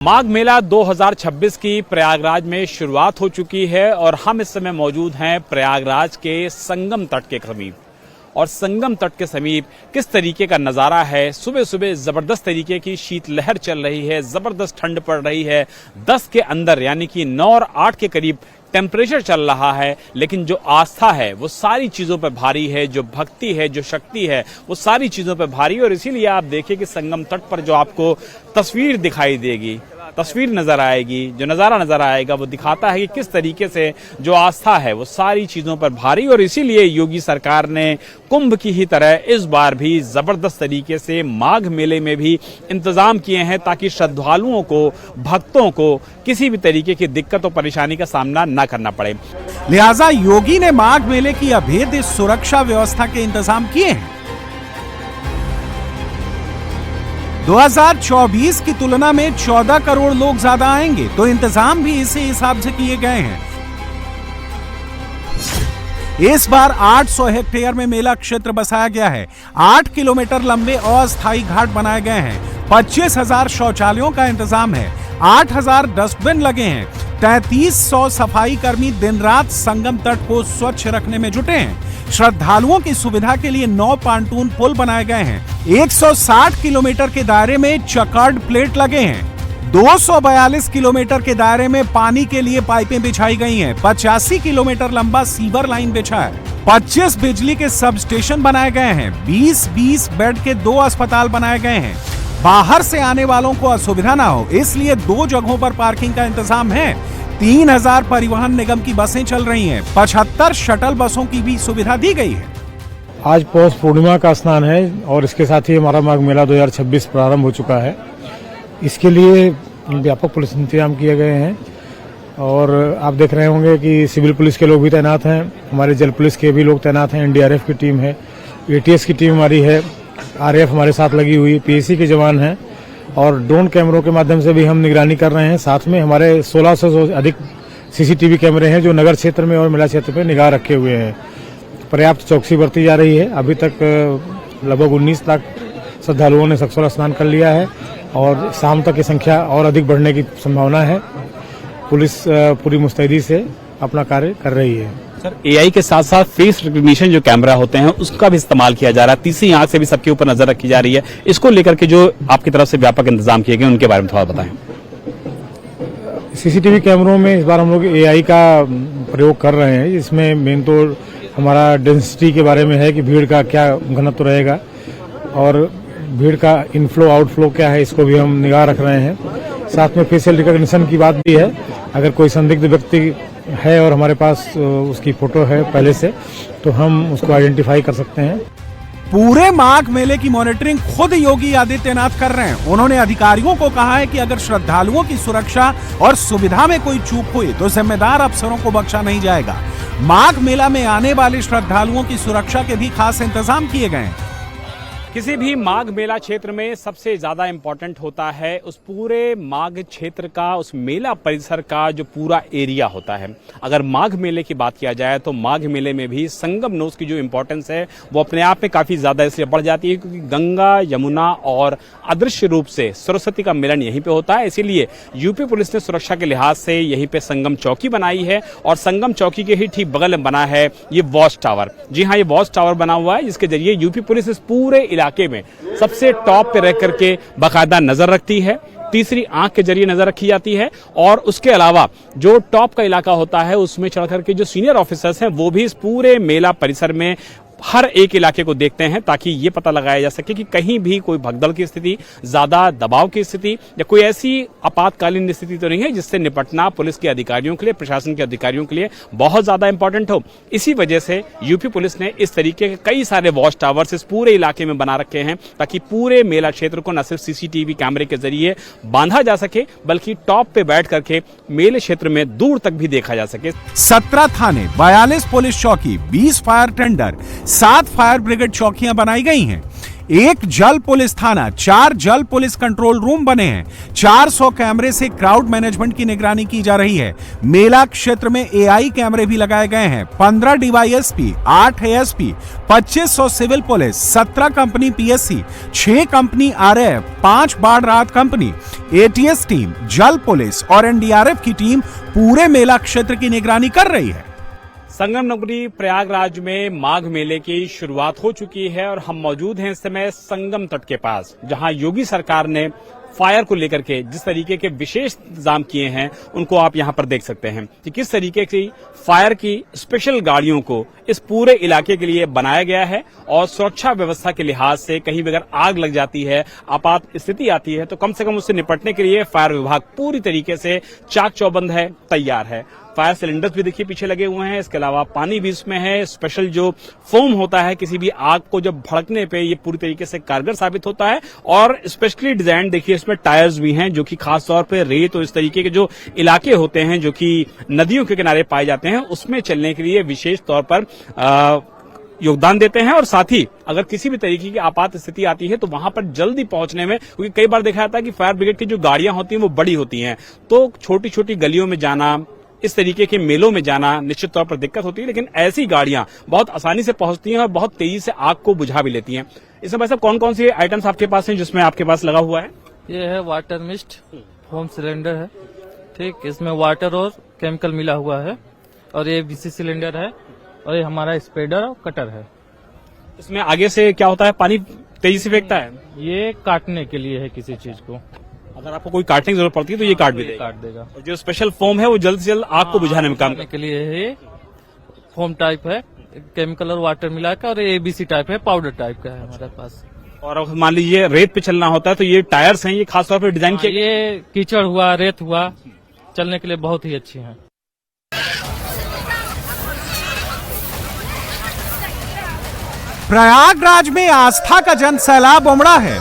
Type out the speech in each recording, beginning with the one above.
माघ मेला 2026 की प्रयागराज में शुरुआत हो चुकी है और हम इस समय मौजूद हैं प्रयागराज के संगम तट के समीप। और संगम तट के समीप किस तरीके का नज़ारा है। सुबह सुबह ज़बरदस्त तरीके की शीतलहर चल रही है, ज़बरदस्त ठंड पड़ रही है। 10 के अंदर यानी कि 9 और 8 के करीब टेम्परेचर चल रहा है, लेकिन जो आस्था है वो सारी चीज़ों पर भारी है, जो भक्ति है, जो शक्ति है वो सारी चीज़ों पर भारी है। और इसीलिए आप देखिए कि संगम तट पर जो आपको तस्वीर दिखाई देगी, तस्वीर नजर आएगी, जो नज़ारा नजर आएगा वो दिखाता है कि किस तरीके से जो आस्था है वो सारी चीज़ों पर भारी। और इसीलिए योगी सरकार ने कुंभ की ही तरह इस बार भी ज़बरदस्त तरीके से माघ मेले में भी इंतजाम किए हैं ताकि श्रद्धालुओं को, भक्तों को किसी भी तरीके की दिक्कत और परेशानी का सामना न करना पड़े। लिहाजा योगी ने माघ मेले की अभेद्य सुरक्षा व्यवस्था के इंतजाम किए हैं। 2024 की तुलना में 14 करोड़ लोग ज्यादा आएंगे, तो इंतजाम भी इसी हिसाब से किए गए हैं। इस बार 800 हेक्टेयर में मेला क्षेत्र बसाया गया है। 8 किलोमीटर लंबे अस्थायी घाट बनाए गए हैं। 25,000 शौचालयों का इंतजाम है। 8,000 डस्टबिन लगे हैं। 3300 सफाई कर्मी दिन रात संगम तट को स्वच्छ रखने में जुटे हैं। श्रद्धालुओं की सुविधा के लिए 9 पांटून पुल बनाए गए हैं। 160 किलोमीटर के दायरे में चकर्ड प्लेट लगे हैं। 242 किलोमीटर के दायरे में पानी के लिए पाइपें बिछाई गई हैं। 85 किलोमीटर लंबा सीवर लाइन बिछा है। 25 बिजली के सब स्टेशन बनाए गए हैं। 20-20 बेड के 2 अस्पताल बनाए गए हैं। बाहर से आने वालों को असुविधा ना हो, इसलिए 2 जगहों पर पार्किंग का इंतजाम है। 3000 परिवहन निगम की बसें चल रही हैं। 75 शटल बसों की भी सुविधा दी गई है। आज पौष पूर्णिमा का स्नान है और इसके साथ ही हमारा माघ मेला 2026 प्रारंभ हो चुका है। इसके लिए व्यापक पुलिस इंतजाम किए गए हैं और आप देख रहे होंगे कि सिविल पुलिस के लोग भी तैनात हैं, हमारे जल पुलिस के भी लोग तैनात हैं, एनडीआरएफ की टीम है, एटीएस की टीम हमारी है, आरएएफ हमारे साथ लगी हुई, पीएसी के जवान हैं और ड्रोन कैमरों के माध्यम से भी हम निगरानी कर रहे हैं। साथ में हमारे 1600 से अधिक सीसीटीवी कैमरे हैं जो नगर क्षेत्र में और मेला क्षेत्र में निगाह रखे हुए हैं। पर्याप्त चौकसी बरती जा रही है। अभी तक लगभग 19 लाख श्रद्धालुओं ने सक्षर स्नान कर लिया है और शाम तक की संख्या और अधिक बढ़ने की संभावना है। पुलिस पूरी मुस्तैदी से अपना कार्य कर रही है। सर, एआई के साथ साथ फेस रिकग्निशन जो कैमरा होते हैं उसका भी इस्तेमाल किया जा रहा है। तीसरी आंख से भी सबके ऊपर नजर रखी जा रही है। इसको लेकर के जो आपकी तरफ से व्यापक इंतजाम किए गए उनके बारे में थोड़ा बताएं। सीसीटीवी कैमरों में इस बार हम लोग एआई का प्रयोग कर रहे हैं। इसमें मेन तो हमारा डेंसिटी के बारे में है कि भीड़ का क्या घनत्व रहेगा और भीड़ का इनफ्लो आउटफ्लो क्या है, इसको भी हम निगाह रख रहे हैं। साथ में फेशियल रिकॉग्निशन की बात भी है। अगर कोई संदिग्ध व्यक्ति है और हमारे पास उसकी फोटो है पहले से, तो हम उसको आइडेंटिफाई कर सकते हैं। पूरे माघ मेले की मॉनिटरिंग खुद योगी आदित्यनाथ कर रहे हैं। उन्होंने अधिकारियों को कहा है कि अगर श्रद्धालुओं की सुरक्षा और सुविधा में कोई चूक हुई तो जिम्मेदार अफसरों को बख्शा नहीं जाएगा। माघ मेला में आने वाले श्रद्धालुओं की सुरक्षा के भी खास इंतजाम किए गए हैं। किसी भी माघ मेला क्षेत्र में सबसे ज्यादा इंपॉर्टेंट होता है उस पूरे माघ क्षेत्र का, उस मेला परिसर का जो पूरा एरिया होता है। अगर माघ मेले की बात किया जाए तो माघ मेले में भी संगम नोस की जो इंपॉर्टेंस है वो अपने आप में काफी ज्यादा इसलिए बढ़ जाती है क्योंकि गंगा, यमुना और अदृश्य रूप से सरस्वती का मिलन यहीं पे होता है। इसीलिए यूपी पुलिस ने सुरक्षा के लिहाज से यहीं पे संगम चौकी बनाई है और संगम चौकी के ही ठीक बगल में बना है ये वॉच टावर। जी हाँ, ये वॉच टावर बना हुआ है जिसके जरिए यूपी पुलिस इस पूरे इलाके में सबसे टॉप पे रह करके बाकायदा नजर रखती है। तीसरी आंख के जरिए नजर रखी जाती है और उसके अलावा जो टॉप का इलाका होता है उसमें चढ़ करके जो सीनियर ऑफिसर्स हैं वो भी इस पूरे मेला परिसर में हर एक इलाके को देखते हैं ताकि ये पता लगाया जा सके कि कहीं भी कोई भगदड़ की स्थिति, ज्यादा दबाव की स्थिति या कोई ऐसी आपातकालीन स्थिति तो नहीं है जिससे निपटना पुलिस के अधिकारियों के लिए, प्रशासन के अधिकारियों के लिए बहुत ज्यादा इंपॉर्टेंट हो। इसी वजह से यूपी पुलिस ने इस तरीके के कई सारे वॉच टावर्स इस पूरे इलाके में बना रखे हैं ताकि पूरे मेला क्षेत्र को न सिर्फ सीसीटीवी कैमरे के जरिए बांधा जा सके बल्कि टॉप पे बैठ करके मेले क्षेत्र में दूर तक भी देखा जा सके। 17 थाने, 42 पुलिस चौकी, 20 फायर टेंडर, 7 फायर ब्रिगेड चौकियां बनाई गई हैं। 1 जल पुलिस थाना, 4 जल पुलिस कंट्रोल रूम बने हैं। 400 कैमरे से क्राउड मैनेजमेंट की निगरानी की जा रही है। मेला क्षेत्र में एआई कैमरे भी लगाए गए हैं। 15 DYSP, 8 ASP, 2500 civil police, 17 company PSC, 6 company RAF, 5 बाढ़ राहत कंपनी, एटीएस टीम, जल पुलिस और एनडीआरएफ की टीम पूरे मेला क्षेत्र की निगरानी कर रही है। संगम नगरी प्रयागराज में माघ मेले की शुरुआत हो चुकी है और हम मौजूद हैं इस समय संगम तट के पास, जहां योगी सरकार ने फायर को लेकर के जिस तरीके के विशेष इंतजाम किए हैं उनको आप यहां पर देख सकते हैं कि किस तरीके की फायर की स्पेशल गाड़ियों को इस पूरे इलाके के लिए बनाया गया है और सुरक्षा व्यवस्था के लिहाज से कहीं भी अगर आग लग जाती है, आपात स्थिति आती है, तो कम से कम उससे निपटने के लिए फायर विभाग पूरी तरीके से चाक चौबंद है, तैयार है। फायर सिलेंडर्स भी देखिए पीछे लगे हुए हैं, इसके अलावा पानी भी इसमें है। स्पेशल जो फोम होता है किसी भी आग को जब भड़कने पे ये पूरी तरीके से कारगर साबित होता है और स्पेशली डिजाइन देखिए इसमें टायर्स भी हैं जो कि खास तौर पे रेत और इस तरीके के जो इलाके होते हैं जो कि नदियों के किनारे पाए जाते हैं उसमें चलने के लिए विशेष तौर पर योगदान देते हैं और साथ ही अगर किसी भी तरीके की आपात स्थिति आती है तो वहां पर जल्दी पहुंचने में, क्योंकि कई बार देखा जाता है कि फायर ब्रिगेड की जो गाड़ियां होती हैं वो बड़ी होती हैं, तो छोटी छोटी गलियों में जाना, इस तरीके के मेलों में जाना निश्चित तौर पर दिक्कत होती है, लेकिन ऐसी गाड़ियां बहुत आसानी से पहुंचती हैं और बहुत तेजी से आग को बुझा भी लेती हैं। इसमें भाई साहब कौन कौन सी आइटम्स आपके पास हैं जिसमें आपके पास लगा हुआ है? ये है वाटर मिस्ट, होम सिलेंडर है, ठीक, इसमें वाटर और केमिकल मिला हुआ है और ये बीसी सिलेंडर है और ये हमारा स्प्रेडर और कटर है। इसमें आगे से क्या होता है, पानी तेजी से फेंकता है? ये काटने के लिए है किसी चीज को, अगर आपको कोई काटने की जरूरत पड़ती है तो ये काट भी देगा। काट देगा। और जो स्पेशल फोम है वो जल्द से जल्द आग को बुझाने में काम करने के लिए है। ये फोम टाइप है, केमिकल और वाटर मिला के, और एबीसी टाइप है, पाउडर टाइप का है हमारे पास। और अगर मान लीजिए रेत पे चलना होता है तो ये टायर्स हैं, ये खासतौर पर डिजाइन किए गए। ये कीचड़ हुआ, रेत हुआ, चलने के लिए बहुत ही अच्छी है। प्रयागराज में आस्था का जन सैलाब उमड़ा है।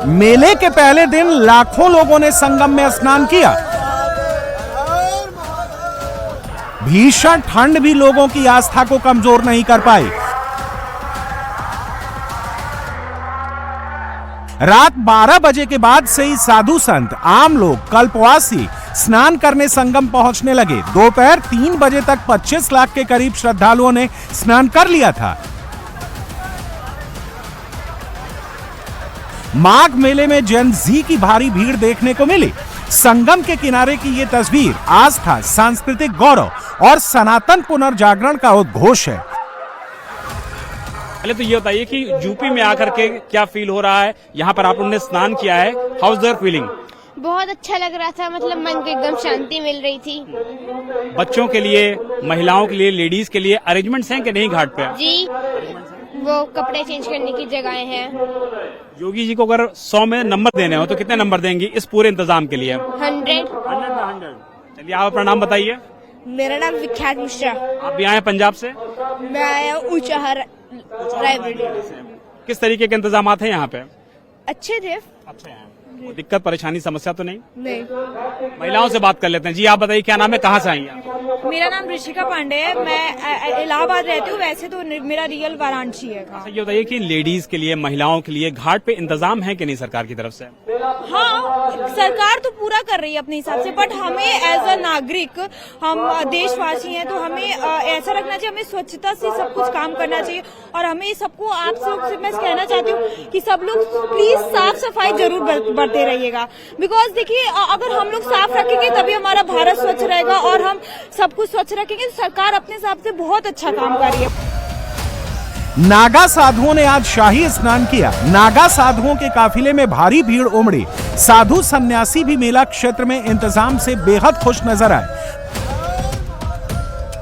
मेले के पहले दिन लाखों लोगों ने संगम में स्नान किया। भीषण ठंड भी लोगों की आस्था को कमजोर नहीं कर पाई। रात 12 बजे के बाद से ही साधु संत, आम लोग, कल्पवासी स्नान करने संगम पहुंचने लगे। दोपहर 3 बजे तक 25 लाख के करीब श्रद्धालुओं ने स्नान कर लिया था। माघ मेले में जेन जी की भारी भीड़ देखने को मिली। संगम के किनारे की ये तस्वीर आस्था, सांस्कृतिक गौरव और सनातन पुनर्जागरण का उद्घोष है। पहले तो ये बताइए कि यूपी में आकर के क्या फील हो रहा है? यहाँ पर आप लोगों ने स्नान किया है, हाउ इज देयर फीलिंग? बहुत अच्छा लग रहा था, मतलब मन को एकदम शांति मिल रही थी। बच्चों के लिए, महिलाओं के लिए, लेडीज के लिए अरेंजमेंट्स हैं कि नहीं घाट पे? जी, वो कपड़े चेंज करने की जगहें हैं। योगी जी को अगर 100 में नंबर देने हो तो कितने नंबर देंगी इस पूरे इंतजाम के लिए? 100। चलिए आप अपना नाम बताइए। मेरा नाम विख्यात मिश्रा। आप भी आए हैं पंजाब से? मैं आया ऊंचाहर लाइब्रेरी। किस तरीके के इंतजाम हैं यहाँ पे? अच्छे थे। अच्छे हैं। दिक्कत, परेशानी, समस्या तो नहीं? नहीं। महिलाओं से बात कर लेते हैं। जी आप बताइए क्या नाम है, कहाँ से आई हैं? मेरा नाम ऋषिका पांडे है, मैं इलाहाबाद रहती हूँ, वैसे तो मेरा रियल वाराणसी है। ये बताइए कि लेडीज के लिए, महिलाओं के लिए घाट पे इंतजाम है कि नहीं सरकार की तरफ से? हाँ, सरकार तो पूरा कर रही है अपने हिसाब से, बट हमें एज अ नागरिक, हम देशवासी हैं तो हमें ऐसा रखना चाहिए, हमें स्वच्छता से सब कुछ काम करना चाहिए। और हमें सबको, आप सबसे मैं कहना चाहती हूँ कि सब लोग प्लीज साफ सफाई जरूर बरते रहिएगा। बिकॉज देखिए, अगर हम लोग साफ रखेंगे तभी हमारा भारत स्वच्छ रहेगा, और हम सब कुछ स्वच्छ रखेंगे तो सरकार अपने हिसाब से बहुत अच्छा काम कर रही है। नागा साधुओं ने आज शाही स्नान किया। नागा साधुओं के काफिले में भारी भीड़ उमड़ी। साधु सन्यासी भी मेला क्षेत्र में इंतजाम से बेहद खुश नजर आए।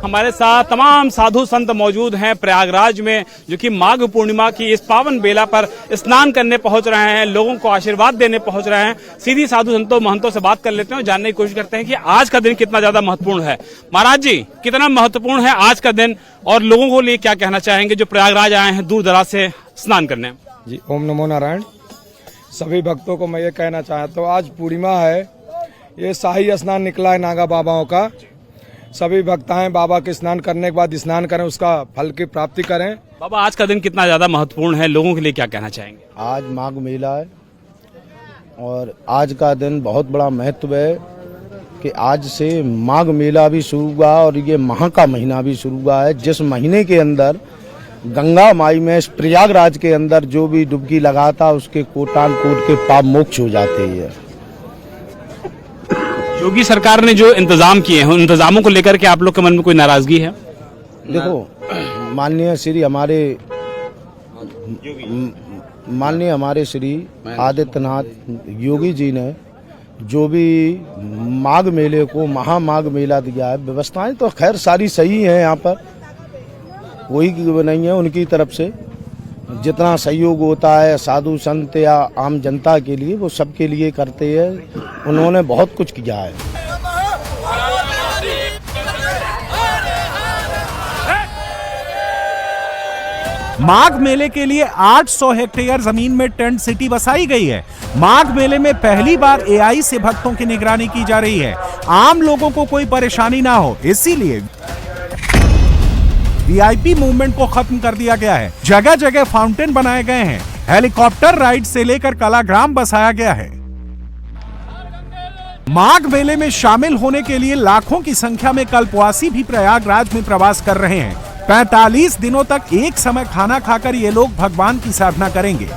हमारे साथ तमाम साधु संत मौजूद हैं प्रयागराज में, जो कि माघ पूर्णिमा की इस पावन बेला पर स्नान करने पहुंच रहे हैं, लोगों को आशीर्वाद देने पहुंच रहे हैं। सीधी साधु संतों, महंतों से बात कर लेते हैं और जानने की कोशिश करते हैं कि आज का दिन कितना ज्यादा महत्वपूर्ण है। महाराज जी, कितना महत्वपूर्ण है आज का दिन और लोगों को लिए क्या कहना चाहेंगे जो प्रयागराज आए हैं दूर दराज से स्नान करने? जी, ओम नमो नारायण। सभी भक्तों को मैं ये कहना चाहता हूँ, आज पूर्णिमा है, ये शाही स्नान निकला है नागा बाबाओं का। सभी भक्त आए बाबा के स्नान करने के बाद स्नान करें, उसका फल की प्राप्ति करें। बाबा आज का दिन कितना ज्यादा महत्वपूर्ण है, लोगों के लिए क्या कहना चाहेंगे? आज माघ मेला है और आज का दिन बहुत बड़ा महत्व है कि आज से माघ मेला भी शुरू हुआ और ये माह का महीना भी शुरू हुआ है, जिस महीने के अंदर गंगा माई में प्रयागराज के अंदर जो भी डुबकी लगाता उसके कोटान कोट के पाप मोक्ष हो जाते हैं। योगी सरकार ने जो इंतजाम किए हैं, उन इंतजामों को लेकर के आप लोग के मन में कोई नाराजगी है? देखो माननीय हमारे श्री आदित्यनाथ योगी जी ने जो भी माघ मेले को महामाघ मेला दिया है, व्यवस्थाएं तो खैर सारी सही हैं, यहाँ पर कोई नहीं है। उनकी तरफ से जितना सहयोग होता है साधु संत या आम जनता के लिए, वो सबके लिए करते हैं। उन्होंने बहुत कुछ किया है। माघ मेले के लिए 800 हेक्टेयर जमीन में टेंट सिटी बसाई गई है। माघ मेले में पहली बार एआई से भक्तों की निगरानी की जा रही है। आम लोगों को कोई परेशानी ना हो, इसीलिए वीआईपी मूवमेंट को खत्म कर दिया गया है। जगह जगह फाउंटेन बनाए गए हैं। हेलीकॉप्टर राइड से लेकर कलाग्राम बसाया गया है। माघ मेले में शामिल होने के लिए लाखों की संख्या में कल्पवासी भी प्रयागराज में प्रवास कर रहे हैं। 45 दिनों तक एक समय खाना खाकर ये लोग भगवान की साधना करेंगे।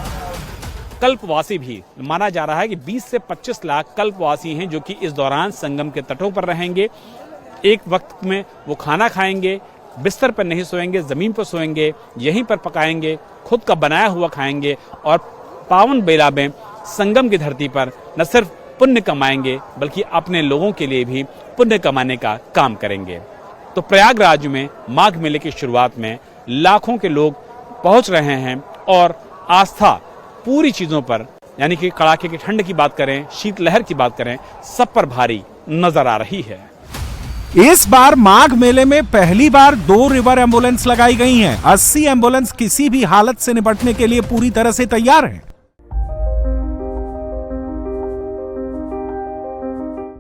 कल्पवासी भी माना जा रहा है कि 20 से 25 लाख कल्पवासी हैं जो कि इस दौरान संगम के तटों पर रहेंगे। एक वक्त में वो खाना खाएंगे, बिस्तर पर नहीं सोएंगे, जमीन पर सोएंगे, यहीं पर पकाएंगे, खुद का बनाया हुआ खाएंगे और पावन बेला में संगम की धरती पर न सिर्फ पुण्य कमाएंगे बल्कि अपने लोगों के लिए भी पुण्य कमाने का काम करेंगे। तो प्रयागराज में माघ मेले की शुरुआत में लाखों के लोग पहुंच रहे हैं और आस्था पूरी चीजों पर, यानी कि कड़ाके की ठंड की बात करें, शीतलहर की बात करें, सब पर भारी नजर आ रही है। इस बार माघ मेले में पहली बार 2 रिवर एम्बुलेंस लगाई गई हैं। 80 एम्बुलेंस किसी भी हालत से निपटने के लिए पूरी तरह से तैयार हैं।